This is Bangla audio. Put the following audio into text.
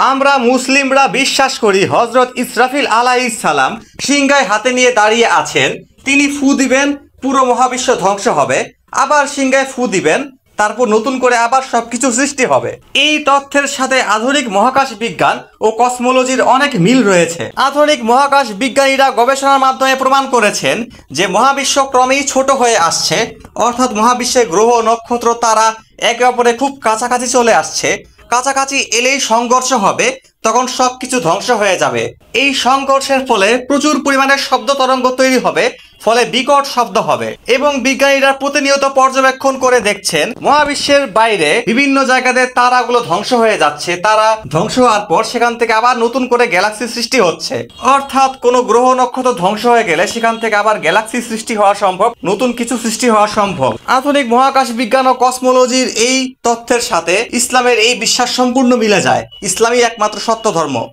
আমরা মুসলিমরা বিশ্বাস করি হযরত ইসরাফিল আলাইহিস সালাম সিংহায় হাতে নিয়ে দাঁড়িয়ে আছেন। তিনি ফু দিবেন, পুরো মহাবিশ্ব ধ্বংস হবে। আবার সিংহায় ফু দিবেন, তারপর নতুন করে আবার সবকিছু সৃষ্টি হবে। এই তথ্যের সাথে আধুনিক মহাকাশ বিজ্ঞান ও কসমোলজির অনেক মিল রয়েছে। আধুনিক মহাকাশ বিজ্ঞানীরা গবেষণার মাধ্যমে প্রমাণ করেছেন যে মহাবিশ্ব ক্রমেই ছোট হয়ে আসছে, অর্থাৎ মহাবিশ্বে গ্রহ, নক্ষত্র, তারা একে অপরের খুব কাছাকাছি চলে আসছে। কাছাকাছি এলেই সংঘর্ষ হবে, তখন সবকিছু ধ্বংস হয়ে যাবে। এই সংঘর্ষের ফলে প্রচুর পরিমাণে শব্দ তরঙ্গ তৈরি হবে, ফলে বিকট শব্দ হবে। এবং বিজ্ঞানীরা প্রতিনিয়ত পর্যবেক্ষণ করে দেখছেন মহাবিশ্বের বাইরে বিভিন্ন জায়গাতে তারাগুলো ধ্বংস হয়ে যাচ্ছে। তারা ধ্বংস হওয়ার পর সেখান থেকে আবার নতুন করে গ্যালাক্সি সৃষ্টি হচ্ছে। অর্থাৎ কোনো গ্রহ নক্ষত্র ধ্বংস হয়ে গেলে সেখান থেকে আবার গ্যালাক্সি সৃষ্টি হওয়া সম্ভব, নতুন কিছু সৃষ্টি হওয়া সম্ভব। আধুনিক মহাকাশ বিজ্ঞান ও কসমোলজির এই তথ্যের সাথে ইসলামের এই বিশ্বাস সম্পূর্ণ মিলে যায়। ইসলামই একমাত্র সত্য ধর্ম।